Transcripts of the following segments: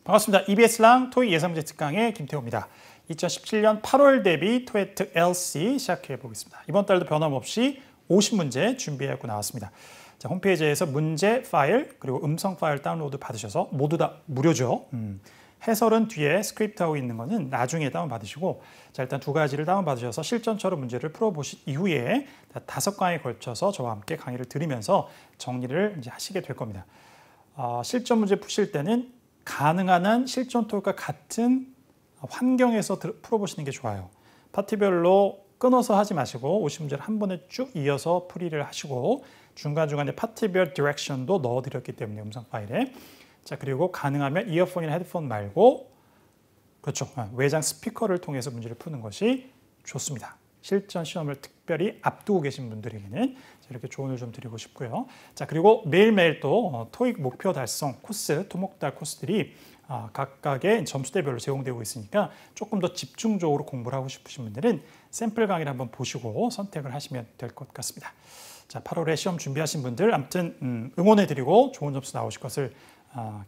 반갑습니다. EBS랑 토익 예상문제 특강의 김태호입니다. 2017년 8월 대비 토익 LC 시작해 보겠습니다. 이번 달도 변함없이 50문제 준비하고 나왔습니다. 자, 홈페이지에서 문제 파일 그리고 음성 파일 다운로드 받으셔서 모두 다 무료죠. 해설은 뒤에 스크립트하고 있는 거는 나중에 다운받으시고, 자, 일단 두 가지를 다운받으셔서 실전처럼 문제를 풀어보신 이후에 5강에 걸쳐서 저와 함께 강의를 들으면서 정리를 이제 하시게 될 겁니다. 실전 문제 푸실 때는 가능한 한 실전 토익과 같은 환경에서 풀어보시는 게 좋아요. 파트별로 끊어서 하지 마시고 50문제를 한 번에 쭉 이어서 풀이를 하시고, 중간중간에 파트별 디렉션도 넣어드렸기 때문에 음성 파일에. 자, 그리고 가능하면 이어폰이나 헤드폰 말고, 그렇죠, 외장 스피커를 통해서 문제를 푸는 것이 좋습니다. 실전 시험을 특별히 앞두고 계신 분들에게는 이렇게 조언을 좀 드리고 싶고요. 자, 그리고 매일매일 또 토익 목표 달성 코스, 토목달 코스들이 각각의 점수대별로 제공되고 있으니까 조금 더 집중적으로 공부를 하고 싶으신 분들은 샘플 강의를 한번 보시고 선택을 하시면 될 것 같습니다. 자, 8월에 시험 준비하신 분들 아무튼 응원해드리고 좋은 점수 나오실 것을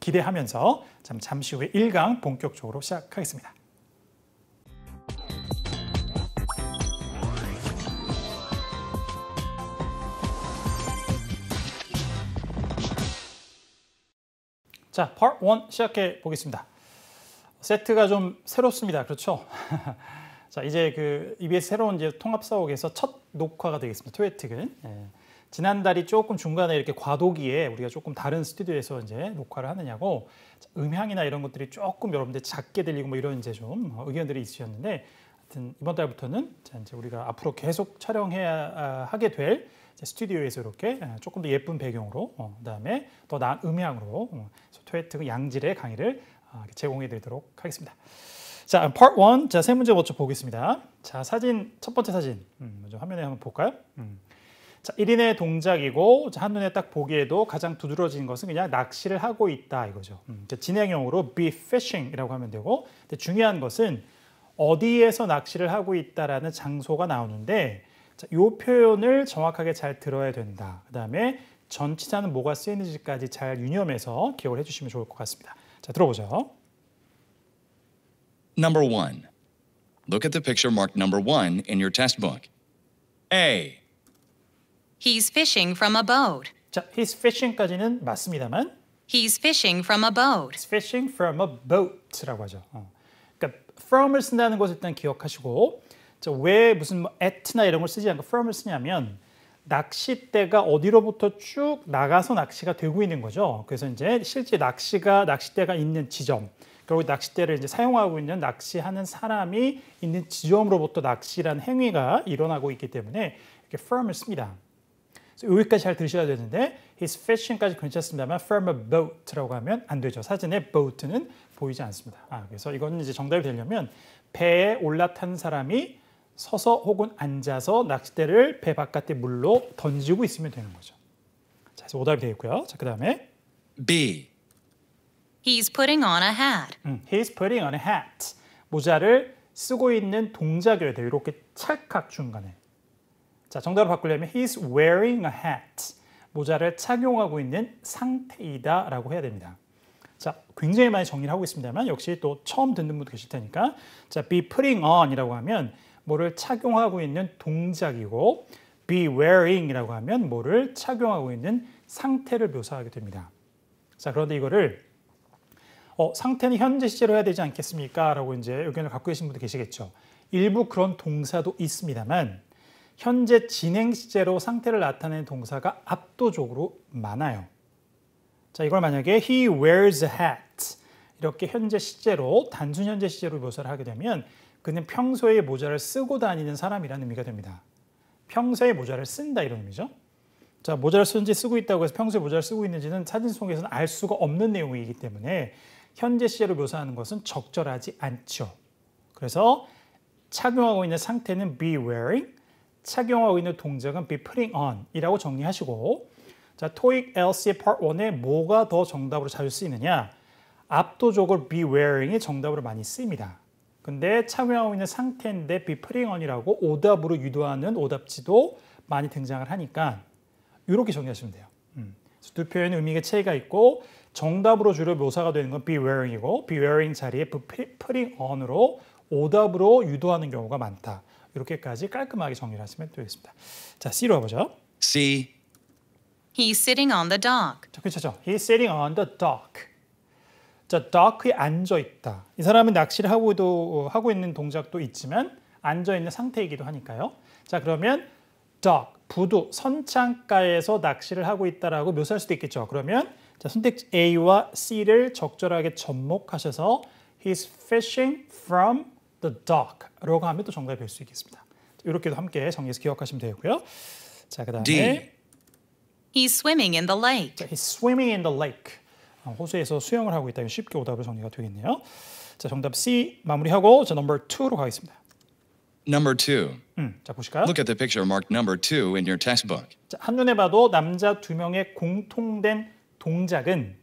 기대하면서 잠시 후에 1강 본격적으로 시작하겠습니다. 자, Part 1 시작해 보겠습니다. 세트가 좀 새롭습니다. 그렇죠? 자, 이제 그 EBS 새로운 이제 통합사옥에서 첫 녹화가 되겠습니다. 토익은. 지난달이 조금 중간에 이렇게 과도기에 우리가 조금 다른 스튜디오에서 이제 녹화를 하느냐고 음향이나 이런 것들이 조금 여러분들 작게 들리고 뭐 이런 이제 좀 의견들이 있으셨는데, 하여튼 이번 달부터는 이제 우리가 앞으로 계속 촬영해야 하게 될 스튜디오에서 이렇게 조금 더 예쁜 배경으로, 그다음에 더 나은 음향으로 토익 양질의 강의를 제공해 드리도록 하겠습니다. 자, Part 1. 자, 세 문제 먼저 보겠습니다. 자, 사진, 첫 번째 사진. 먼저 화면에 한번 볼까요? 자, 1인의 동작이고, 한눈에 딱 보기에도 가장 두드러진 것은 그냥 낚시를 하고 있다 이거죠. 진행형으로 be fishing이라고 하면 되고, 근데 중요한 것은 어디에서 낚시를 하고 있다라는 장소가 나오는데, 자, 이 표현을 정확하게 잘 들어야 된다. 그 다음에 전치사는 뭐가 쓰이는지까지 잘 유념해서 기억을 해주시면 좋을 것 같습니다. 자, 들어보죠. Number 1. Look at the picture marked number 1 in your test book. A. He's fishing from a boat. 자, he's fishing까지는 맞습니다만 He's fishing from a boat. he's fishing from a boat라고 하죠. 그러니까 from을 쓴다는 것을 일단 기억하시고, 자, 왜 무슨 뭐 at나 이런 걸 쓰지 않고 from을 쓰냐면 낚싯대가 어디로부터 쭉 나가서 낚시가 되고 있는 거죠. 그래서 이제 실제 낚싯대가 있는 지점, 그리고 낚싯대를 이제 사용하고 있는 낚시하는 사람이 있는 지점으로부터 낚시라는 행위가 일어나고 있기 때문에 이렇게 from을 씁니다. 그래서 여기까지 잘 들으셔야 되는데 he's fishing까지 괜찮습니다만 from a boat라고 하면 안 되죠. 사진에 boat는 보이지 않습니다. 그래서 이건 이제 정답이 되려면 배에 올라탄 사람이 서서 혹은 앉아서 낚싯대를 배 바깥의 물로 던지고 있으면 되는 거죠. 자, 그래서 오답이 되겠고요. 자, 그 다음에 B. He's putting on a hat. He's putting on a hat. 모자를 쓰고 있는 동작이어야 돼요. 이렇게 찰칵 중간에. 자, 정답을 바꾸려면 he's wearing a hat. 모자를 착용하고 있는 상태이다 라고 해야 됩니다. 자, 굉장히 많이 정리를 하고 있습니다만 역시 또 처음 듣는 분도 계실 테니까, 자, be putting on 이라고 하면 뭐를 착용하고 있는 동작이고, be wearing 이라고 하면 뭐를 착용하고 있는 상태를 묘사하게 됩니다. 자, 그런데 이거를 상태는 현재 시제로 해야 되지 않겠습니까? 라고 이제 의견을 갖고 계신 분도 계시겠죠. 일부 그런 동사도 있습니다만 현재 진행 시제로 상태를 나타내는 동사가 압도적으로 많아요. 자, 이걸 만약에 he wears a hat 이렇게 현재 시제로, 단순 현재 시제로 묘사를 하게 되면 그는 평소에 모자를 쓰고 다니는 사람이라는 의미가 됩니다. 평소에 모자를 쓴다 이런 의미죠. 자, 모자를 쓰는지 쓰고 있다고 해서 평소에 모자를 쓰고 있는지는 사진 속에서는 알 수가 없는 내용이기 때문에 현재 시제로 묘사하는 것은 적절하지 않죠. 그래서 착용하고 있는 상태는 be wearing, 착용하고 있는 동작은 be putting on 이라고 정리하시고, 자, 토익 LC의 Part 1에 뭐가 더 정답으로 자주 쓰이느냐? 압도적으로 be wearing이 정답으로 많이 쓰입니다. 근데 착용하고 있는 상태인데 be putting on이라고 오답으로 유도하는 오답지도 많이 등장을 하니까 이렇게 정리하시면 돼요. 두 표현의 의미가 차이가 있고 정답으로 주로 묘사가 되는 건 be wearing이고 be wearing 자리에 putting on으로 오답으로 유도하는 경우가 많다. 이렇게까지 깔끔하게 정리를 하시면 되겠습니다. 자, C로 가보죠. C. He's sitting on the dock. 자, 그렇죠. He's sitting on the dock. 자, dock에 앉아 있다. 이 사람은 낚시를 하고 있는 동작도 있지만 앉아 있는 상태이기도 하니까요. 자, 그러면 dock, 부두, 선창가에서 낚시를 하고 있다라고 묘사할 수도 있겠죠. 그러면 자, 선택지 A와 C를 적절하게 접목하셔서 He's fishing from the dock라고 하면 또 정답이 될 수 있겠습니다. 이렇게도 함께 정리해서 기억하시면 되고요. 자, 그다음에 D. He's swimming in the lake. 자, He's swimming in the lake. 호수에서 수영을 하고 있다. 쉽게 오답으로 정리가 되겠네요. 자, 정답 C 마무리하고 자, 넘버 2로 가겠습니다. Number 2. 자, 보실까요? Look at the picture marked number 2 in your textbook. 자, 한눈에 봐도 남자 두 명의 공통된 동작은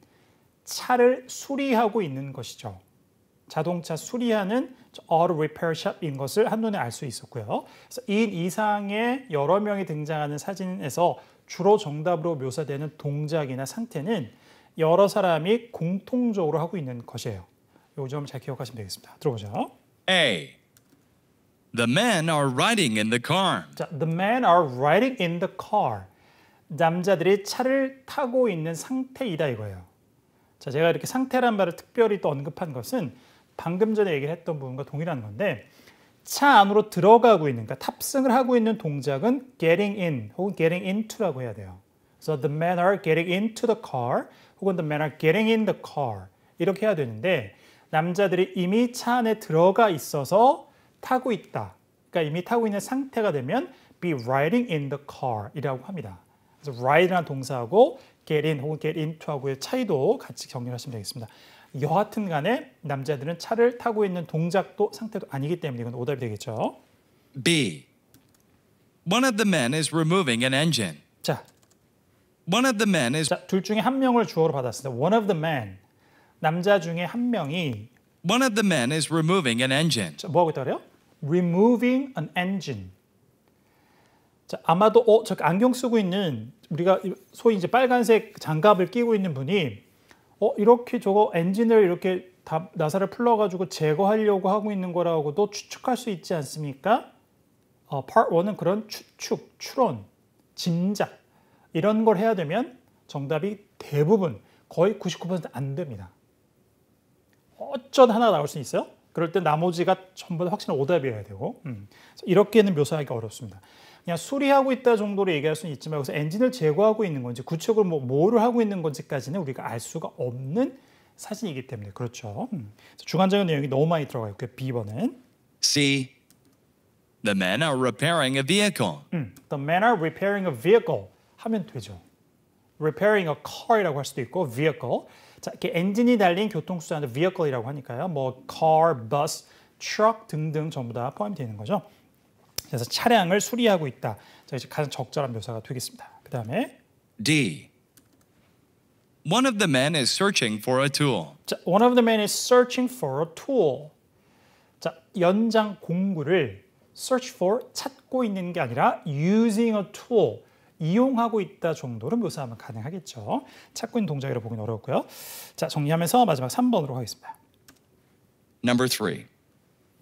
차를 수리하고 있는 것이죠. 자동차 수리하는 auto repair shop인 것을 한눈에 알 수 있었고요. 그래서 이 이상의 여러 명이 등장하는 사진에서 주로 정답으로 묘사되는 동작이나 상태는 여러 사람이 공통적으로 하고 있는 것이에요. 이 점을 잘 기억하시면 되겠습니다. 들어보죠. A. The men are riding in the car. 자, the men are riding in the car. 남자들이 차를 타고 있는 상태이다 이거예요. 자, 제가 이렇게 상태란 말을 특별히 또 언급한 것은 방금 전에 얘기를 했던 부분과 동일한 건데 차 안으로 들어가고 있는, 그러니까 탑승을 하고 있는 동작은 getting in 혹은 getting into라고 해야 돼요. 그래서 the men are getting into the car 혹은 the men are getting in the car 이렇게 해야 되는데 남자들이 이미 차 안에 들어가 있어서 타고 있다. 그러니까 이미 타고 있는 상태가 되면 be riding in the car 이라고 합니다. 그래서 ride라는 동사하고 get in 혹은 get into하고의 차이도 같이 정리를 하시면 되겠습니다. 여하튼 간에 남자들은 차를 타고 있는 동작도 상태도 아니기 때문에 이건 오답이 되겠죠. B. One of the men is removing an engine. 자, One of the men is 자, 둘 중에 한 명을 주어로 받았습니다. One of the men, 남자 중에 한 명이 One of the men is removing an engine. 자, 뭐 하고 있다 그래요? Removing an engine. 자, 아마도 저 안경 쓰고 있는 우리가 소위 이제 빨간색 장갑을 끼고 있는 분이 이렇게 저거 엔진을 이렇게 다 나사를 풀러가지고 제거하려고 하고 있는 거라고도 추측할 수 있지 않습니까? Part 1은 그런 추측, 추론, 짐작 이런 걸 해야 되면 정답이 대부분 거의 99% 안 됩니다. 어쩐 하나 나올 수 있어요? 그럴 때 나머지가 전부 다 확실한 오답이어야 되고 이렇게는 묘사하기 어렵습니다. 그냥 수리하고 있다 정도로 얘기할 수는 있지만 여기서 엔진을 제거하고 있는 건지 구체적으로 뭐를 하고 있는 건지까지는 우리가 알 수가 없는 사진이기 때문에 그렇죠. 주관적인 내용이 너무 많이 들어가 있고요. B번은 C. The men are repairing a vehicle. The men are repairing a vehicle 하면 되죠. Repairing a car이라고 할 수도 있고 vehicle. 자, 이렇게 엔진이 달린 교통수단을 vehicle이라고 하니까요. 뭐 car, bus, truck 등등 전부 다 포함되는 거죠. 그래서 차량을 수리하고 있다. 자, 이제 가장 적절한 묘사가 되겠습니다. 그 다음에 D. One of the men is searching for a tool. 자, one of the men is searching for a tool. 자, 연장 공구를 search for 찾고 있는 게 아니라 using a tool 이용하고 있다 정도로 묘사하면 가능하겠죠. 찾고 있는 동작이라고 보기는 어렵고요. 자, 정리하면서 마지막 3번으로 가겠습니다. Number 3.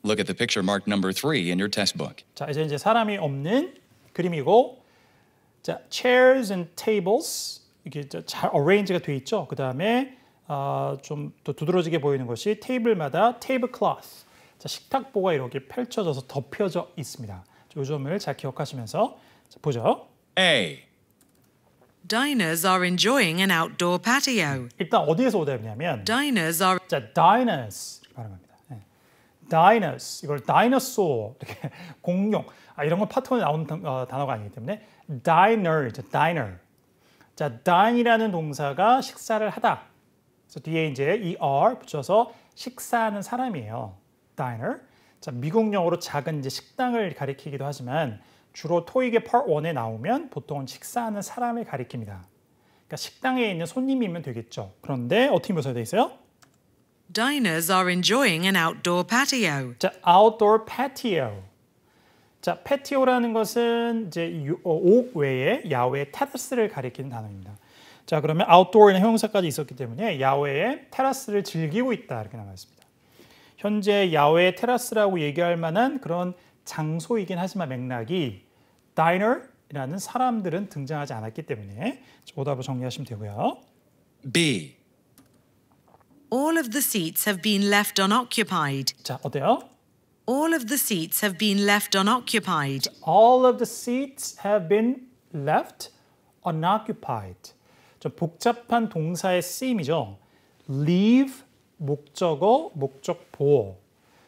Look at the picture marked number 3 in your textbook. 자, 이제 사람이 없는 그림이고, 자, chairs and tables 이렇게 잘 arrange가 돼 있죠. 그 다음에 좀 더 두드러지게 보이는 것이 테이블마다 tablecloth, 자, 식탁보가 이렇게 펼쳐져서 덮여져 있습니다. 이 점을 잘 기억하시면서 자, 보죠. A. Diners are enjoying an outdoor patio. 일단 어디에서 오답이냐면 Diners are 자, diners 이렇게 발음합니다. 네. diners 이걸 dinosaur 이렇게 공룡 이런 건 파트원에 나오는 단어가 아니기 때문에 diner, diner. 자, dine이라는 동사가 식사를 하다. 그래서 뒤에 이제 er 붙여서 식사하는 사람이에요. diner. 자, 미국 영어로 작은 이제 식당을 가리키기도 하지만 주로 토익의 Part 1에 나오면 보통은 식사하는 사람을 가리킵니다. 그러니까 식당에 있는 손님이면 되겠죠. 그런데 어떻게 묘사되어 있어요? Diners are enjoying an outdoor patio. 자, outdoor patio. 자, patio라는 것은 이제 옥 외에 야외 테라스를 가리키는 단어입니다. 자, 그러면 outdoor에는 형용사까지 있었기 때문에 야외에 테라스를 즐기고 있다 이렇게 나와 있습니다. 현재 야외 테라스라고 얘기할 만한 그런 장소이긴 하지만 맥락이 diner이라는 사람들은 등장하지 않았기 때문에 오답으로 정리하시면 되고요. B. All of the seats have been left unoccupied. 자, 어때요? All of the seats have been left unoccupied. All of the seats have been left unoccupied. 좀 복잡한 동사의 쓰임이죠. leave, 목적어, 목적 보호.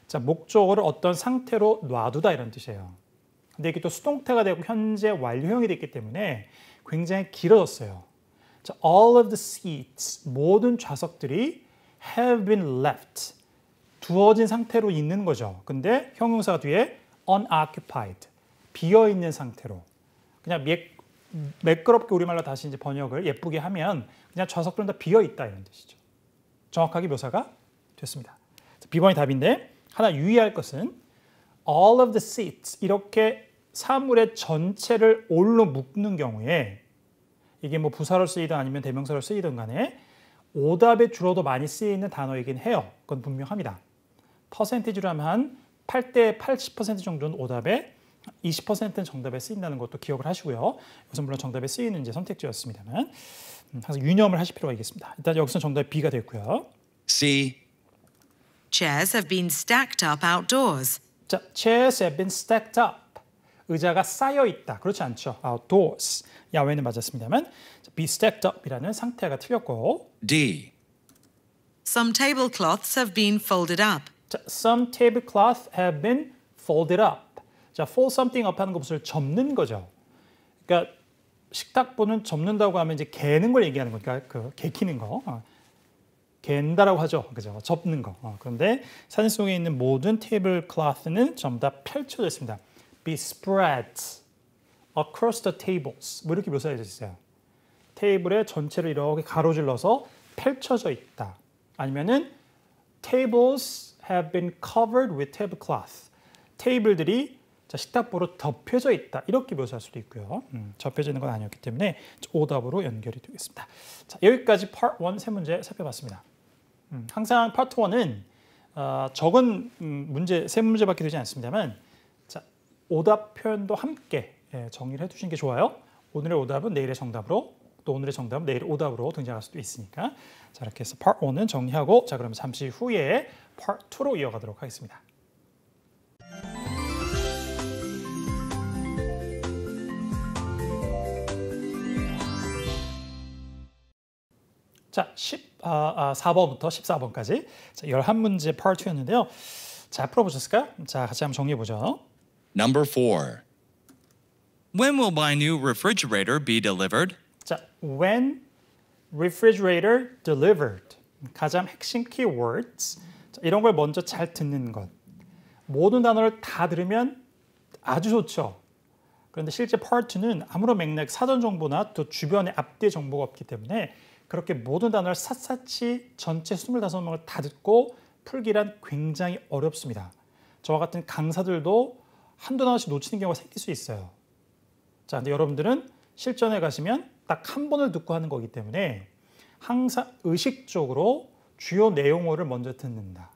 자, 목적어를 어떤 상태로 놔두다 이런 뜻이에요. 근데 이게 또 수동태가 되고 현재 완료형이 됐기 때문에 굉장히 길어졌어요. 자, all of the seats, 모든 좌석들이 have been left, 두어진 상태로 있는 거죠. 근데 형용사가 뒤에 unoccupied, 비어있는 상태로. 그냥 매끄럽게 우리말로 다시 이제 번역을 예쁘게 하면 그냥 좌석들은 다 비어있다 이런 뜻이죠. 정확하게 묘사가 됐습니다. B번이 답인데 하나 유의할 것은 all of the seats 이렇게 사물의 전체를 all로 묶는 경우에 이게 뭐 부사로 쓰이든 아니면 대명사로 쓰이든 간에 오답에 주로도 많이 쓰이는 단어이긴 해요. 그건 분명합니다. 퍼센티지로 하면 한 8대 80% 정도는 오답에 20%는 정답에 쓰인다는 것도 기억을 하시고요. 이것은 물론 정답에 쓰이는 이제 선택지였습니다만 항상 유념을 하실 필요가 있겠습니다. 일단 여기서 정답 B가 됐고요. C. Chairs have been stacked up outdoors. 자, chairs have been stacked up. 의자가 쌓여 있다. 그렇지 않죠. outdoors. 야외는 맞았습니다만 be stacked up이라는 상태가 틀렸고. D. Some tablecloths have been folded up. 자, some tablecloths have been folded up. 자, fold something up 하는 것을 접는 거죠. 그러니까 식탁보는 접는다고 하면 이제 개는 걸 얘기하는 거니까 그 개키는 거. 갠다라고 하죠. 그죠? 접는 거. 그런데 사진 속에 있는 모든 테이블클로스는 전부 다 펼쳐져 있습니다. be spread across the tables. 뭐 이렇게 묘사해 있어요. 테이블의 전체를 이렇게 가로질러서 펼쳐져 있다. 아니면은 tables have been covered with tablecloth. 테이블들이 식탁보로 덮여져 있다. 이렇게 묘사할 수도 있고요. 접혀져 있는 건 아니었기 때문에 오답으로 연결이 되겠습니다. 자, 여기까지 Part 1 세 문제 살펴봤습니다. 항상 Part 1은 적은 문제 세 문제밖에 되지 않습니다만 자, 오답 표현도 함께 정리를 해두시는 게 좋아요. 오늘의 오답은 내일의 정답으로 또 오늘의 정답은 내일의 오답으로 등장할 수도 있으니까 자, 이렇게 해서 Part 1은 정리하고 자, 그럼 잠시 후에 Part 2로 이어가도록 하겠습니다. 자, 4번부터 14번까지 11문제 Part 2였는데요. 자, 풀어보셨을까요? 자, 같이 한번 정리해보죠. Number 4. When will my new refrigerator be delivered? 자, when refrigerator delivered. 가장 핵심 keywords. 자, 이런 걸 먼저 잘 듣는 것. 모든 단어를 다 들으면 아주 좋죠. 그런데 실제 Part 2는 아무런 맥락, 사전 정보나 또 주변의 앞뒤 정보가 없기 때문에 그렇게 모든 단어를 샅샅이 전체 25명을 다 듣고 풀기란 굉장히 어렵습니다. 저와 같은 강사들도 한두 단어씩 놓치는 경우가 생길 수 있어요. 자, 근데 여러분들은 실전에 가시면 딱 한 번을 듣고 하는 거기 때문에 항상 의식적으로 주요 내용어를 먼저 듣는다.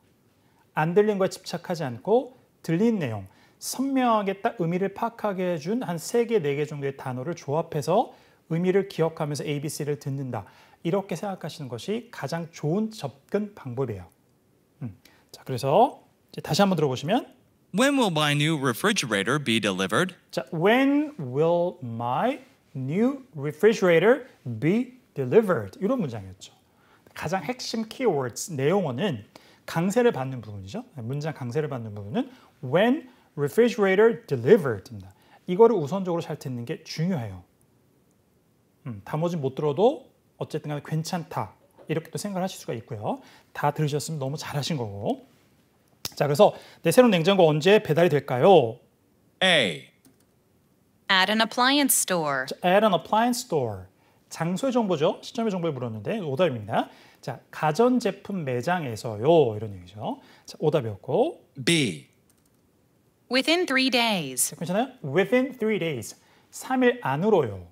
안 들린 거에 집착하지 않고 들린 내용, 선명하게 딱 의미를 파악하게 해준 한 3개, 4개 정도의 단어를 조합해서 의미를 기억하면서 ABC를 듣는다. 이렇게 생각하시는 것이 가장 좋은 접근 방법이에요. 자, 그래서 이제 다시 한번 들어보시면 When will my new refrigerator be delivered? 자, when will my new refrigerator be delivered? 이런 문장이었죠. 가장 핵심 keywords, 내용어는 강세를 받는 부분이죠. 문장 강세를 받는 부분은 when refrigerator delivered입니다. 이거를 우선적으로 잘 듣는 게 중요해요. 단어지 못 들어도 어쨌든 간에 괜찮다. 이렇게 또 생각을 하실 수가 있고요. 다 들으셨으면 너무 잘하신 거고. 자, 그래서 내 새로운 냉장고 언제 배달이 될까요? A. At an appliance store. 자, at an appliance store. 장소의 정보죠. 시점의 정보를 물었는데 오답입니다. 자, 가전제품 매장에서요. 이런 얘기죠. 자, 오답이었고. B. Within 3 days. 자, 괜찮아요? Within 3 days. 3일 안으로요.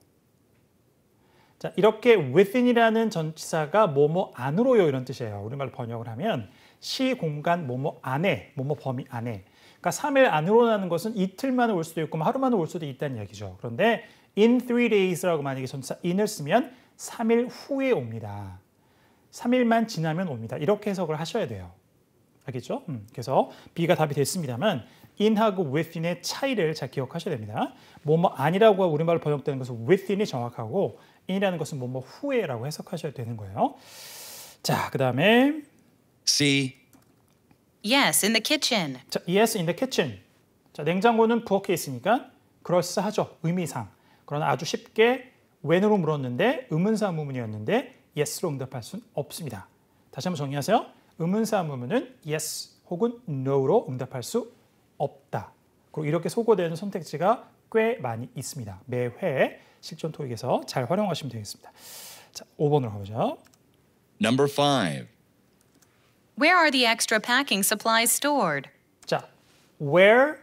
자, 이렇게 within이라는 전치사가 뭐뭐 안으로요 이런 뜻이에요. 우리말로 번역을 하면 시 공간 뭐뭐 안에, 뭐뭐 범위 안에. 그러니까 3일 안으로라는 것은 이틀 만에 올 수도 있고 하루 만에 올 수도 있다는 얘기죠. 그런데 in 3 days라고 만약에 전치사 in을 쓰면 3일 후에 옵니다. 3일만 지나면 옵니다. 이렇게 해석을 하셔야 돼요. 알겠죠? 그래서 B가 답이 됐습니다만 in하고 within의 차이를 잘 기억하셔야 됩니다. 뭐뭐 아니라고 우리말로 번역되는 것은 within이 정확하고 in이라는 것은 뭐뭐 후에라고 해석하셔야 되는 거예요. 자, 그 다음에 C. Yes, in the kitchen. 자, yes in the kitchen. 자, 냉장고는 부엌에 있으니까 그럴싸하죠. 의미상. 그러나 아주 쉽게 when으로 물었는데 의문사 의문문이었는데 yes로 응답할 수는 없습니다. 다시 한번 정리하세요. 의문사 의문문은 yes 혹은 no로 응답할 수 없다. 그리고 이렇게 소거되는 선택지가 꽤 많이 있습니다. 매회 실전 토익에서 잘 활용하시면 되겠습니다. 자, 5번으로 가보죠. Number 5. Where are the extra packing supplies stored? 자, where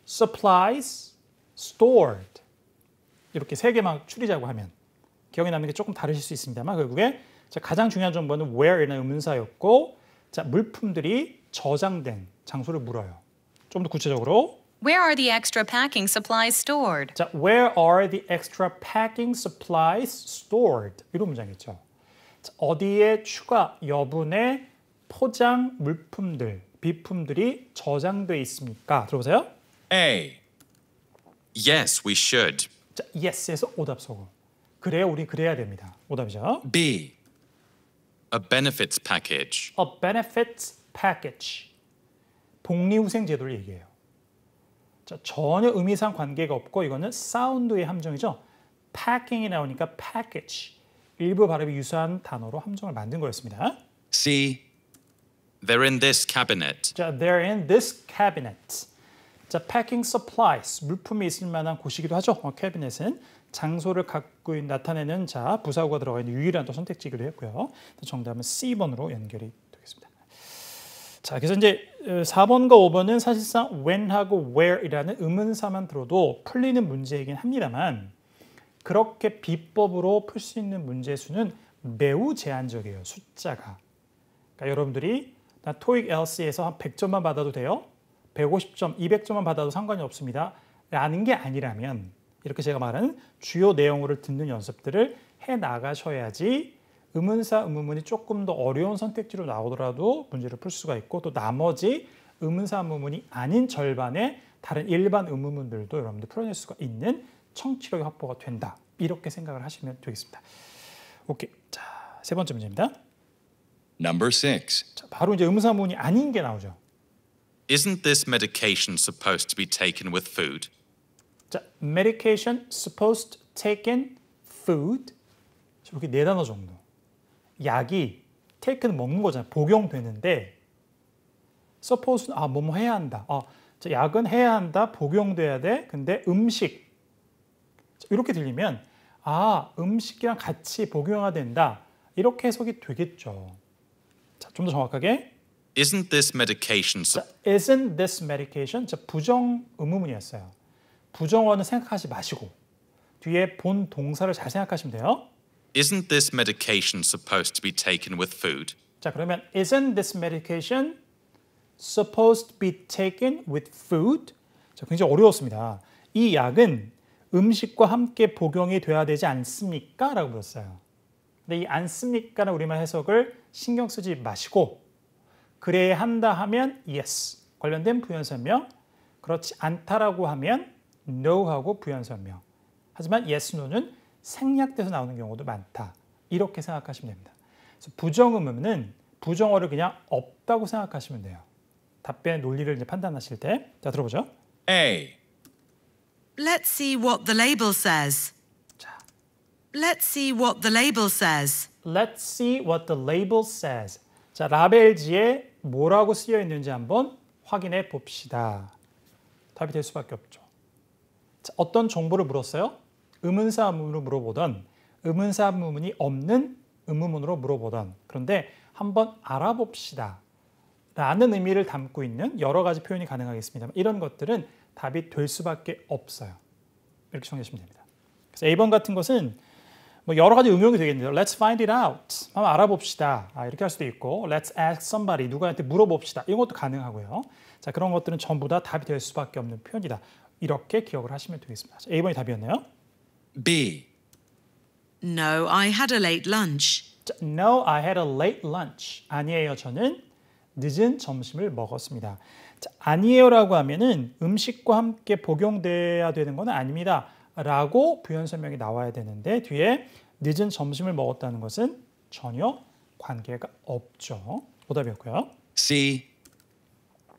supplies stored 이렇게 세 개만 추리자고 하면 기억에 남는 게 조금 다르실 수 있습니다만 결국에 자, 가장 중요한 정보는 where이라는 의문사였고 자, 물품들이 저장된 장소를 물어요. 좀 더 구체적으로 Where are the extra packing supplies stored? 자, where are the extra packing supplies stored? 이런 문장이죠. 자, 어디에 추가 여분의 포장 물품들, 비품들이 저장돼 있습니까? 들어보세요. A. Yes, we should. 자, yes에서 오답 소고. 그래요, 우리 그래야 됩니다. 오답이죠. B. A benefits package. A benefits package. 복리후생 제도를 얘기해요. 자, 전혀 의미상 관계가 없고 이거는 사운드의 함정이죠. packing이 나오니까 package. 일부 발음이 유사한 단어로 함정을 만든 거였습니다. C. They're in this cabinet. 자, they're in this cabinet. 자, packing supplies. 물품이 있을 만한 곳이기도 하죠. 캐비넷은 장소를 갖고 나타내는 자, 부사구가 들어가 있는 유일한 또 선택지이기도 했고요. 정답은 C번으로 연결이 되겠습니다. 자, 그래서 이제 4번과 5번은 사실상 when하고 where이라는 의문사만 들어도 풀리는 문제이긴 합니다만 그렇게 비법으로 풀 수 있는 문제 수는 매우 제한적이에요. 숫자가. 그러니까 여러분들이 나 토익 LC에서 한 100점만 받아도 돼요? 150점, 200점만 받아도 상관이 없습니다. 라는 게 아니라면 이렇게 제가 말하는 주요 내용을 듣는 연습들을 해나가셔야지 의문사, 의문문이 조금 더 어려운 선택지로 나오더라도 문제를 풀 수가 있고 또 나머지 의문사, 의문문이 아닌 절반의 다른 일반 의문문들도 여러분들 풀어낼 수가 있는 청취력이 확보가 된다. 이렇게 생각을 하시면 되겠습니다. 오케이, 자, 세 번째 문제입니다. Number 6. 자, 바로 이제 의문사, 의문문이 아닌 게 나오죠. Isn't this medication supposed to be taken with food? 자, medication supposed to take in food. 이렇게 네 단어 정도. 약이 take는 먹는 거잖아요. 복용되는데 suppose는 뭐뭐 해야 한다. 자, 약은 해야 한다. 복용돼야 돼. 근데 음식 이렇게 들리면 음식이랑 같이 복용해야 된다. 이렇게 해석이 되겠죠. 자, 좀 더 정확하게. Isn't this medication 자, isn't this medication? 자, 부정 의문문이었어요. 부정어는 생각하지 마시고 뒤에 본 동사를 잘 생각하시면 돼요. Isn't this medication supposed to be taken with food? 자, 그러면 isn't this medication supposed to be taken with food? 자, 굉장히 어려웠습니다. 이 약은 음식과 함께 복용이 돼야 되지 않습니까? 라고 물었어요. 근데 이 않습니까는 우리말 해석을 신경 쓰지 마시고 그래야 한다 하면 yes, 관련된 부연설명. 그렇지 않다라고 하면 no하고 부연설명. 하지만 yes, no는 생략돼서 나오는 경우도 많다. 이렇게 생각하시면 됩니다. 그래서 부정의문은 부정어를 그냥 없다고 생각하시면 돼요. 답변의 논리를 이제 판단하실 때. 자, 들어보죠. A. Let's see what the label says. 자, Let's see what the label says. Let's see what the label says. 자, 라벨지에 뭐라고 쓰여 있는지 한번 확인해 봅시다. 답이 될 수밖에 없죠. 자, 어떤 정보를 물었어요? 의문사 의문으로 물어보던 의문사 의문이 없는 의문문으로 물어보던 그런데 한번 알아봅시다. 라는 의미를 담고 있는 여러 가지 표현이 가능하겠습니다만 이런 것들은 답이 될 수밖에 없어요. 이렇게 정리하시면 됩니다. 그래서 A번 같은 것은 뭐 여러 가지 응용이 되겠네요. Let's find it out. 한번 알아봅시다. 이렇게 할 수도 있고 Let's ask somebody. 누구한테 물어봅시다. 이런 것도 가능하고요. 자, 그런 것들은 전부 다 답이 될 수밖에 없는 표현이다. 이렇게 기억을 하시면 되겠습니다. 자, A번이 답이었나요? B. No, I had a late lunch. 자, No, I had a late lunch. 아니에요, 저는 늦은 점심을 먹었습니다. 자, 아니에요라고 하면은 음식과 함께 복용돼야 되는 건 아닙니다. 라고 부연 설명이 나와야 되는데 뒤에 늦은 점심을 먹었다는 것은 전혀 관계가 없죠. 오답이었고요. C.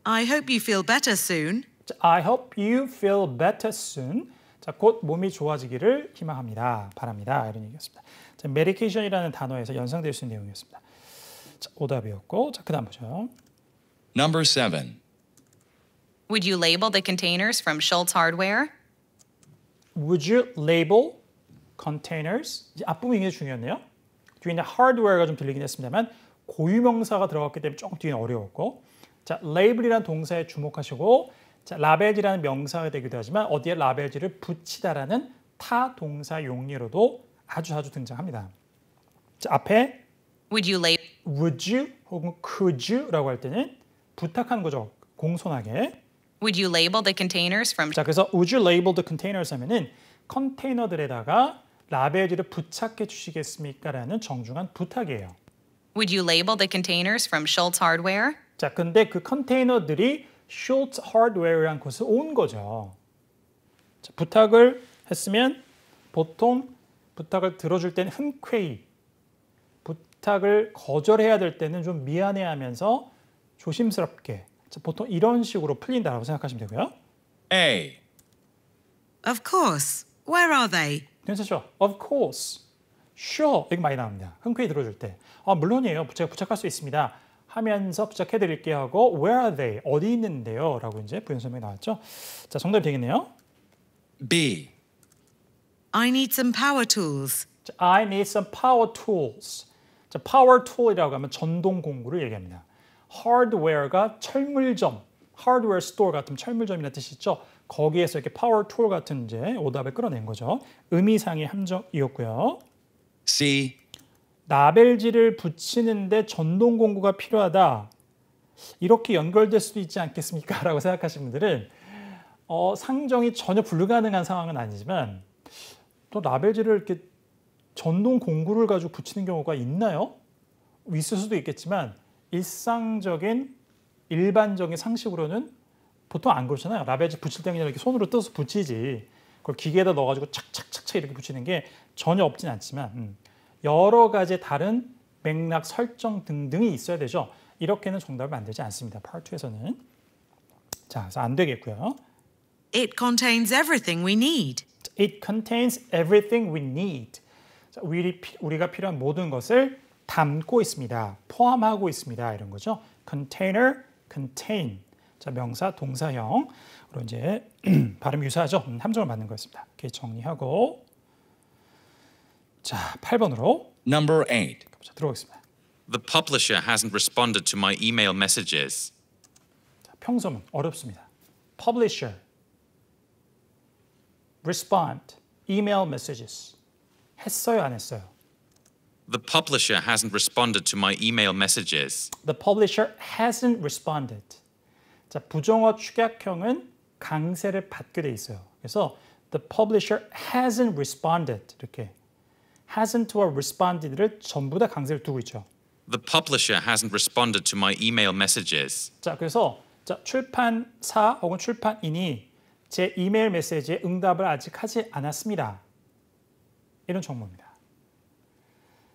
I hope you feel better soon. 자, I hope you feel better soon. 자, 곧 몸이 좋아지기를 희망합니다. 바랍니다. 이런 얘기였습니다. 자, medication이라는 단어에서 연상될 수 있는 내용이었습니다. 자, 오답이었고, 자, 그다음 보죠. Number 7. Would you label the containers from Schultz Hardware? Would you label containers? 이제 앞부분이 굉장히 중요했네요. 뒤에 있는 hardware가 좀 들리긴 했습니다만 고유명사가 들어갔기 때문에 조금 뒤는 어려웠고, 자, label이라는 동사에 주목하시고, 자, 라벨지라는 명사가 되기도 하지만 어디에 라벨지를 붙이다라는 타 동사 용례로도 아주 등장합니다. 자, 앞에 Would you label would you 혹은 could you라고 할 때는 부탁하는 거죠. 공손하게. Would you label the containers from 자, 그래서 would you label the containers 하면은 컨테이너들에다가 라벨지를 부착해 주시겠습니까? 라는 정중한 부탁이에요. Would you label the containers from Schultz Hardware? 자, 근데 그 컨테이너들이 Schultz Hardware라는 곳에 온 거죠. 자, 부탁을 했으면 보통 부탁을 들어줄 때는 흔쾌히, 부탁을 거절해야 될 때는 좀 미안해하면서 조심스럽게, 자, 보통 이런 식으로 풀린다고 생각하시면 되고요. A. Of course. Where are they? 괜찮죠? Of course, sure 이게 많이 나옵니다. 흔쾌히 들어줄 때, 물론이에요. 제가 부착할 수 있습니다. 하면서 부착해드릴게요 하고 Where are they? 어디 있는데요? 라고 이제 부연 설명이 나왔죠. 자, 정답이 되겠네요. B. I need some power tools. 자, I need some power tools. 자, power tool이라고 하면 전동 공구를 얘기합니다. hardware가 철물점, hardware store 같은 철물점이라는 뜻이 있죠. 거기에서 이렇게 power tool 같은 이제 오답을 끌어낸 거죠. 의미상의 함정이었고요. C. 라벨지를 붙이는데 전동 공구가 필요하다. 이렇게 연결될 수도 있지 않겠습니까? 라고 생각하시는 분들은 상정이 전혀 불가능한 상황은 아니지만 또 라벨지를 이렇게 전동 공구를 가지고 붙이는 경우가 있나요? 있을 수도 있겠지만 일반적인 상식으로는 보통 안 그렇잖아요. 라벨지 붙일 때 그냥 이렇게 손으로 뜯어서 붙이지. 그걸 기계에다 넣어가지고 착착착착 이렇게 붙이는 게 전혀 없진 않지만 여러 가지 다른 맥락 설정 등등이 있어야 되죠. 이렇게는 정답을 만들지 않습니다. Part 2에서는. 자, 그래서 안 되겠고요. It contains everything we need. It contains everything we need. 자, 우리가 필요한 모든 것을 담고 있습니다. 포함하고 있습니다. 이런 거죠. Container, contain. 자, 명사, 동사형으로 이제 발음 유사하죠. 함정을 맞는 거였습니다. 이렇게 정리하고 자, 8번으로 Number 8. 자, 들어오겠습니다. The publisher hasn't responded to my email messages. 자, 평소문 어렵습니다. Publisher, respond, email messages. 했어요, 안 했어요? The publisher hasn't responded to my email messages. The publisher hasn't responded. 자, 부정어 축약형은 강세를 받게 돼 있어요. 그래서 the publisher hasn't responded 이렇게 hasn't와 responded를 전부 다 강세를 두고 있죠. The publisher hasn't responded to my email messages. 자, 그래서 자, 출판사 혹은 출판인이 제 이메일 메시지에 응답을 아직 하지 않았습니다. 이런 정보입니다.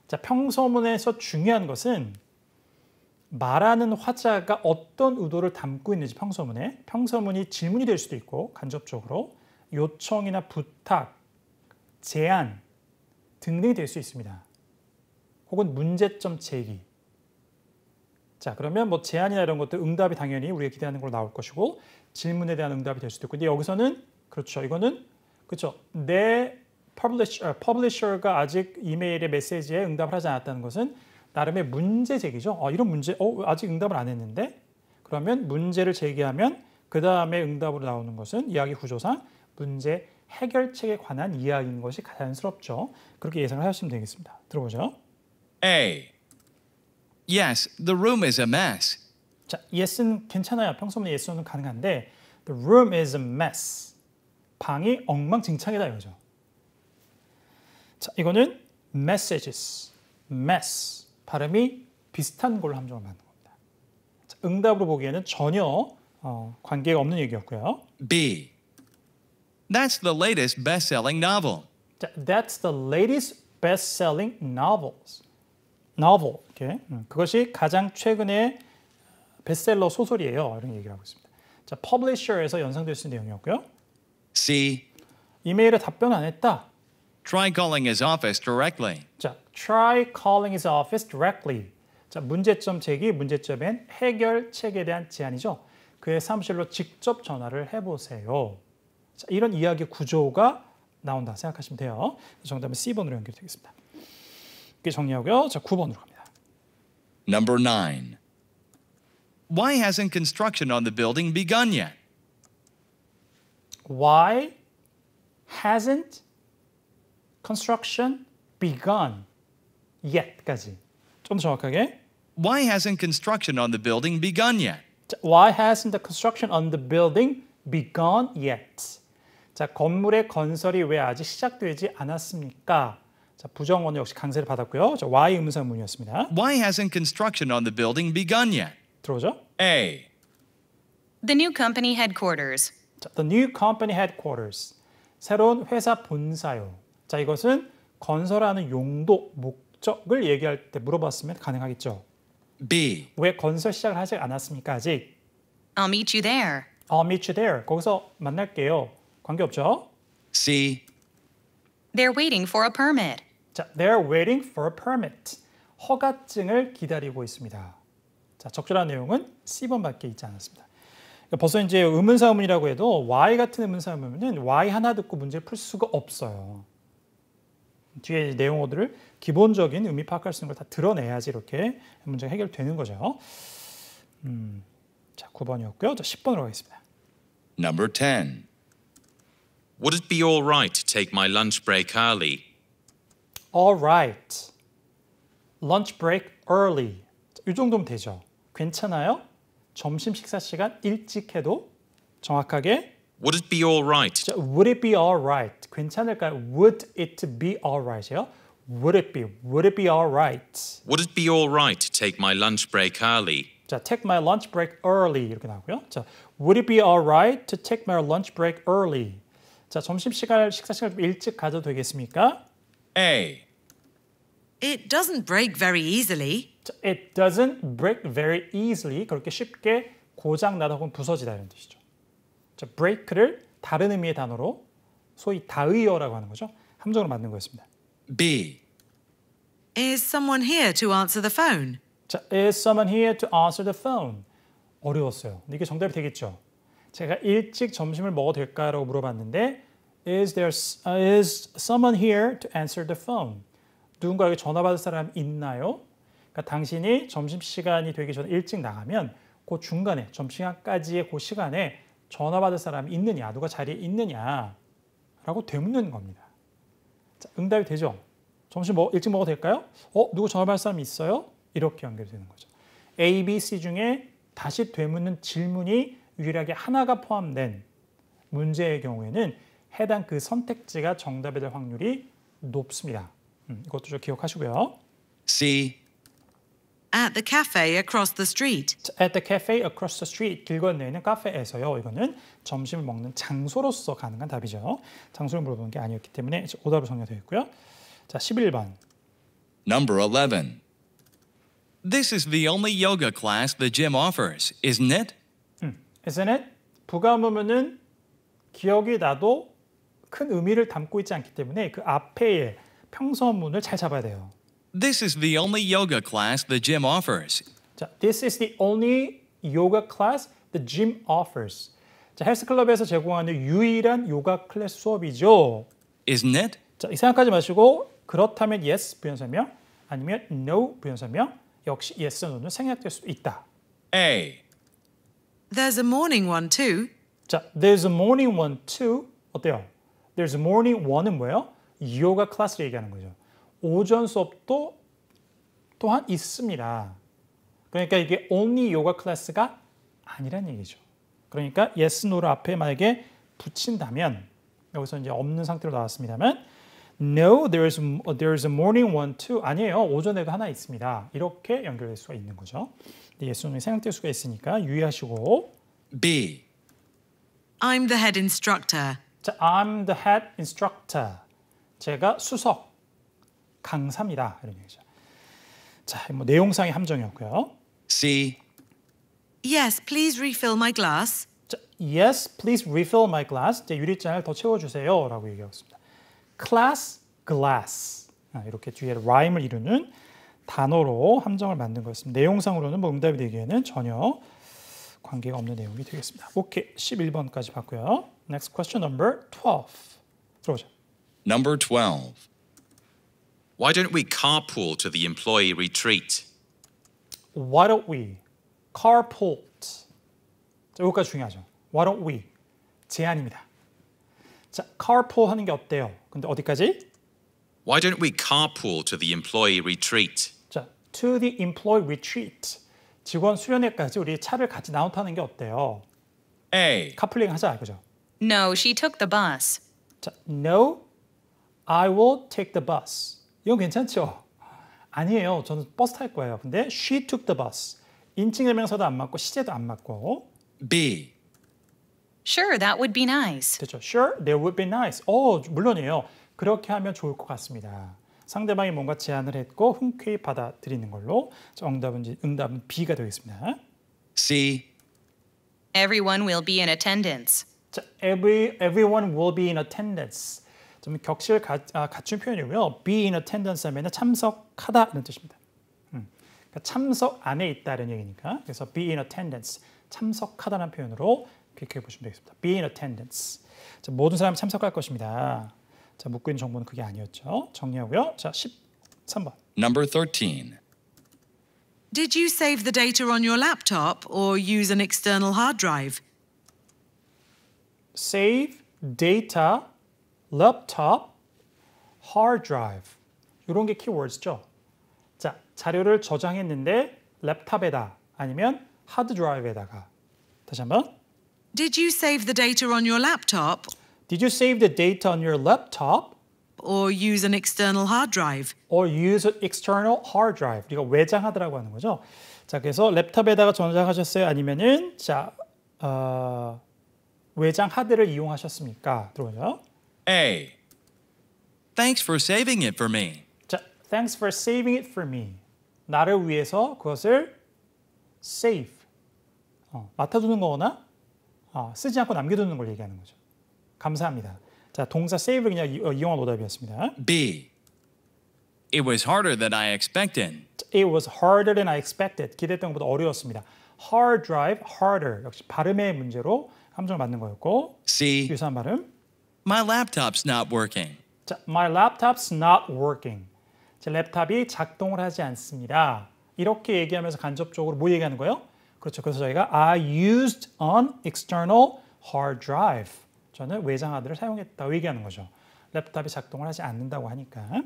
자, 평서문에서 중요한 것은 말하는 화자가 어떤 의도를 담고 있는지 평서문이 질문이 될 수도 있고 간접적으로 요청이나 부탁, 제안 등등이 될 수 있습니다. 혹은 문제점 제기. 자, 그러면 뭐 제안이나 이런 것들 응답이 당연히 우리가 기대하는 걸로 나올 것이고 질문에 대한 응답이 될 수도 있고 근데 여기서는 그렇죠. 이거는 그렇죠. 내 퍼블리셔가 아직 이메일의 메시지에 응답을 하지 않았다는 것은 나름의 문제 제기죠. 이런 문제, 아직 응답을 안 했는데 그러면 문제를 제기하면 그 다음에 응답으로 나오는 것은 이야기 구조상 문제 해결책에 관한 이야기인 것이 자연스럽죠. 그렇게 예상을 하시면 되겠습니다. 들어보죠. A. Yes, the room is a mess. 자, yes는 괜찮아요. 평소문에 yes는 가능한데 the room is a mess. 방이 엉망진창이다 이거죠. 자, 이거는 messages, mess. 발음이 비슷한 걸로 함정을 만든 겁니다. 자, 응답으로 보기에는 전혀 관계가 없는 얘기였고요. B. That's the latest best-selling novel. 자, that's the latest best-selling novels. novel. 이렇게. 그것이 가장 최근의 베스트셀러 소설이에요. 이런 얘기를 하고 있습니다. 자, publisher에서 연상될 수 있는 내용이었고요. C. 이메일에 답변 안 했다. Try calling his office directly. 자, try calling his office directly. 자, 문제점 제기, 문제점엔 해결책에 대한 제안이죠. 그의 사무실로 직접 전화를 해보세요. 자, 이런 이야기 구조가 나온다 생각하시면 돼요. 정답은 C번으로 연결되겠습니다. 이렇게 정리하고요. 자, 9번으로 갑니다. Number 9. Why hasn't construction on the building begun yet? Why hasn't construction begun yet까지. 좀 더 정확하게. Why hasn't construction on the building begun yet? 자, why hasn't the construction on the building begun yet? 자, 건물의 건설이 왜 아직 시작되지 않았습니까? 자, 부정어는 역시 강세를 받았고요. 자, why 의문사문이었습니다. Why hasn't construction on the building begun yet? 들어오죠? A. The new company headquarters. 자, the new company headquarters. 새로운 회사 본사요. 자, 이것은 건설하는 용도, 목적을 얘기할 때 물어봤으면 가능하겠죠. B. 왜 건설 시작을 하지 않았습니까? 아직. I'll meet you there. I'll meet you there. 거기서 만날게요. 관계없죠? C. They're waiting for a permit. 자, they're waiting for a permit. 허가증을 기다리고 있습니다. 자, 적절한 내용은 C번밖에 있지 않았습니다. 그러니까 벌써 이제 의문사문이라고 해도 Y 같은 의문사문은 Y 하나 듣고 문제를 풀 수가 없어요. 뒤에 내용어들을 기본적인 의미 파악할 수 있는 걸 다 드러내야지 이렇게 문제가 해결되는 거죠. 자, 9번이었고요. 자, 10번으로 가겠습니다. Number 10. Would it be all right to take my lunch break early? All right. Lunch break early. 자, 이 정도면 되죠. 괜찮아요? 점심 식사 시간 일찍 해도 정확하게 Would it be all right? 자, would it be all right? 괜찮을까요? Would it be all right이요? Would it be all right? Would it be all right to take my lunch break early? 자, take my lunch break early 이렇게 나오고요. 자, would it be all right to take my lunch break early? 자, 점심 시간 식사 시간 좀 일찍 가도 되겠습니까? A. It doesn't break very easily. 자, it doesn't break very easily. 그렇게 쉽게 고장 나다 혹은 부서지다 이런 뜻이죠. 자, break를 다른 의미의 단어로 소위 다의어라고 하는 거죠. 함정으로 만든 거였습니다. B. Is someone here to answer the phone? 자, is someone here to answer the phone? 어려웠어요. 근데 이게 정답이 되겠죠. 제가 일찍 점심을 먹어도 될까라고 물어봤는데 is someone here to answer the phone? 누군가에게 전화 받을 사람 있나요? 그러니까 당신이 점심시간이 되기 전에 일찍 나가면 그 중간에 점심시간까지의 그 시간에 전화 받을 사람이 있느냐, 누가 자리에 있느냐라고 되묻는 겁니다. 자, 응답이 되죠. 점심 일찍 먹어도 될까요? 누구 전화 받을 사람이 있어요? 이렇게 연결되는 거죠. A, B, C 중에 다시 되묻는 질문이 유일하게 하나가 포함된 문제의 경우에는 해당 그 선택지가 정답이 될 확률이 높습니다. 이것도 좀 기억하시고요. C. At the cafe across the street. At the cafe across the street. 길 건너에 있는 카페에서요. 이거는 점심을 먹는 장소로서 가능한 답이죠. 장소를 물어보는 게 아니었기 때문에 오답으로 정리되어 있고요. 자, 11번. Number 11. This is the only yoga class the gym offers, isn't it? Isn't it? 부가문은 기억이 나도 큰 의미를 담고 있지 않기 때문에 그 앞에의 평서문을 잘 잡아야 돼요. This is the only yoga class the gym offers. 자, this is the only yoga class the gym offers. 자, 헬스클럽에서 제공하는 유일한 요가 클래스 수업이죠. Isn't it? 자, 생각하지 마시고 그렇다면 yes 부연설명 아니면 no 부연설명 역시 yes, no는 생략될 수도 있다. A. There's a morning one too. 자, there's a morning one too. 어때요? There's morning one은 뭐예요? 요가 클래스를 얘기하는 거죠. 오전 수업도 또한 있습니다. 그러니까 이게 only 요가 클래스가 아니란 얘기죠. 그러니까 yes, no를 앞에 만약에 붙인다면 여기서 이제 없는 상태로 나왔습니다만 No, there's a morning one too. 아니에요. 오전에도 하나 있습니다. 이렇게 연결될 수가 있는 거죠. yes, no는 생략될 수가 있으니까 유의하시고 B. I'm the head instructor. 자, I'm the head instructor. 제가 수석 강사입니다. 이런 얘기죠. 자, 뭐 내용상의 함정이었고요. C. Yes, please refill my glass. 자, yes, please refill my glass. 이제 유리잔을 더 채워주세요. 라고 얘기하고 있습니다. class, glass. 이렇게 뒤에 라임을 이루는 단어로 함정을 만든 거였습니다. 내용상으로는 뭐 응답이 되기에는 전혀 관계가 없는 내용이 되겠습니다. 오케이, 11번까지 봤고요. Next question number 12. 들어오죠. Number 12. Why don't we carpool to the employee retreat? Why don't we carpool? 자, 여기까지 중요하죠. Why don't we? 제안입니다. 자, carpool 하는 게 어때요? 근데 어디까지? Why don't we carpool to the employee retreat? 자, to the employee retreat. 직원 수련회까지 우리 차를 같이 나눠 타는 게 어때요? A. 카플링 하자, 그죠? No, she took the bus. 자, no, I will take the bus. 이건 괜찮죠? 아니에요. 저는 버스 탈 거예요. 근데 she took the bus. 인칭대명사도 안 맞고 시제도 안 맞고. B. Sure, that would be nice. 됐죠? Sure, that would be nice. 물론이에요. 그렇게 하면 좋을 것 같습니다. 상대방이 뭔가 제안을 했고 흔쾌히 받아들이는 걸로 응답은 B가 되겠습니다. C. Everyone will be in attendance. 자, everyone will be in attendance. 좀 격식을 갖춘 표현이고요. be in attendance 하면 참석하다 이런 뜻입니다. 그러니까 참석 안에 있다는 얘기니까. 그래서 be in attendance, 참석하다는 표현으로 기억해 보시면 되겠습니다. be in attendance. 자, 모든 사람이 참석할 것입니다. 자, 묻고 있는 정보는 그게 아니었죠. 정리하고요. 자, 13번. Number 13. Did you save the data on your laptop or use an external hard drive? Save data, laptop, hard drive. 이런 게 키워드죠. 자, 자료를 저장했는데 랩탑에다 아니면 하드 드라이브에다가. 다시 한번. Did you save the data on your laptop Did you save the data on your laptop or use an external hard drive? or use an external hard drive? 우리가 외장하드라고 하는 거죠. 자, 그래서 랩탑에다가 저장하셨어요? 아니면은 외장 하드를 이용하셨습니까? 들어보죠. A. Thanks for saving it for me. 자, thanks for saving it for me. 나를 위해서 그것을 save, 맡아두는 거거나 쓰지 않고 남겨두는 걸 얘기하는 거죠. 감사합니다. 자, 동사 save를 그냥 이용한 오답이었습니다. B. It was harder than I expected. It was harder than I expected. 기대했던 것보다 어려웠습니다. Hard drive, harder. 역시 발음의 문제로 함정을 맞는 거였고. C. 유사한 발음. My laptop's not working. 자, my laptop's not working. 제 랩탑이 작동을 하지 않습니다. 이렇게 얘기하면서 간접적으로 뭐 얘기하는 거예요? 그렇죠. 그래서 저희가 I used an external hard drive. 저는 외장 하드를 사용했다고 얘기하는 거죠. 랩탑이 작동을 하지 않는다고 하니까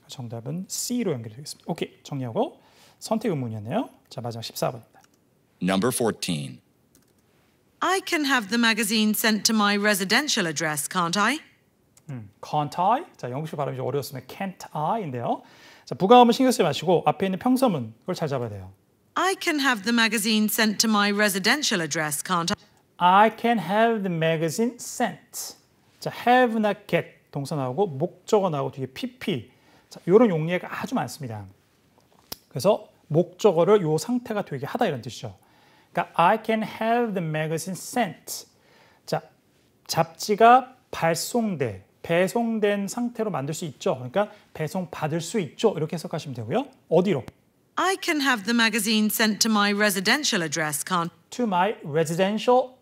정답은 C로 연결되겠습니다. 오케이, 정리하고 선택 의문이었네요. 자, 마지막 14번입니다. Number 14. I can have the magazine sent to my residential address, can't I? Can't I? 자, 영국식 발음이 좀 어려웠으면 can't I인데요. 자, 부가음은 신경 쓰지 마시고 앞에 있는 평서문 그걸 잘 잡아야 돼요. I can have the magazine sent to my residential address, can't I? I can have the magazine sent. 자, have나 get 동사 나오고 목적어 나오고 뒤에 pp. 자, 이런 용례가 아주 많습니다. 그래서 목적어를 이 상태가 되게 하다 이런 뜻이죠. 그러니까 I can have the magazine sent. 자, 잡지가 배송된 상태로 만들 수 있죠. 그러니까 배송받을 수 있죠. 이렇게 해석하시면 되고요. 어디로? I can have the magazine sent to my residential address, can't To my residential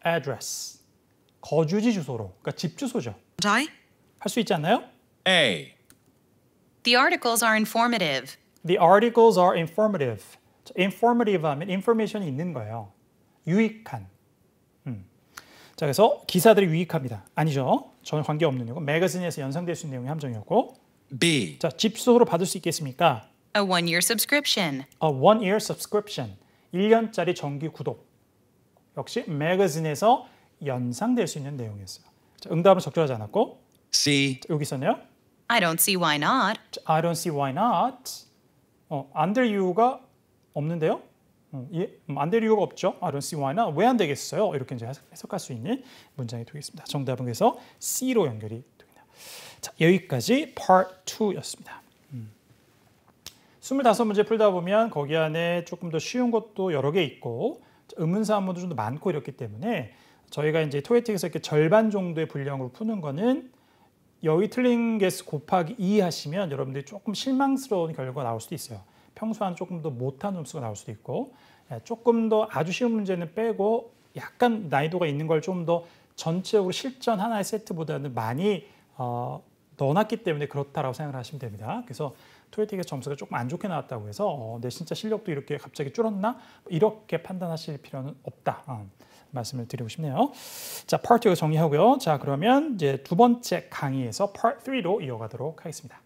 address. 거주지 주소로. 그러니까 집 주소죠. I? 할 수 있지 않나요? A. The articles are informative. The articles are informative. informative 하면 information이 있는 거예요. 유익한. 자, 그래서 기사들이 유익합니다. 아니죠. 전혀 관계없는 이거. 매거진에서 연상될 수 있는 내용의 함정이었고. B. 자, 집소로 받을 수 있겠습니까? A one-year subscription. A one-year subscription. 1년짜리 정기 구독. 역시 매거진에서 연상될 수 있는 내용이었어요. 자, 응답은 적절하지 않았고. C. 자, 여기 있었네요. I don't see why not. 자, I don't see why not. 안 될 이유가 없는데요. 안 될 이유가 없죠. I don't see why not. 왜 안 되겠어요? 이렇게 이제 해석할 수 있는 문장이 되겠습니다. 정답은 그래서 C로 연결이 됩니다. 자, 여기까지 Part 2였습니다. 25문제 풀다 보면 거기 안에 조금 더 쉬운 것도 여러 개 있고 의문사 한문도 좀 더 많고 이렇기 때문에 저희가 이제 토에틱에서 이렇게 절반 정도의 분량으로 푸는 거는 여기 틀린 개수 곱하기 2 하시면 여러분들이 조금 실망스러운 결과가 나올 수도 있어요. 평소와는 조금 더 못한 점수가 나올 수도 있고 조금 더 아주 쉬운 문제는 빼고 약간 난이도가 있는 걸 좀 더 전체적으로 실전 하나의 세트보다는 많이 넣어놨기 때문에 그렇다라고 생각을 하시면 됩니다. 그래서 토에틱의 점수가 조금 안 좋게 나왔다고 해서 내 진짜 실력도 이렇게 갑자기 줄었나? 이렇게 판단하실 필요는 없다. 말씀을 드리고 싶네요. 자, 파트 2 정리하고요. 자, 그러면 이제 두 번째 강의에서 파트 3로 이어가도록 하겠습니다.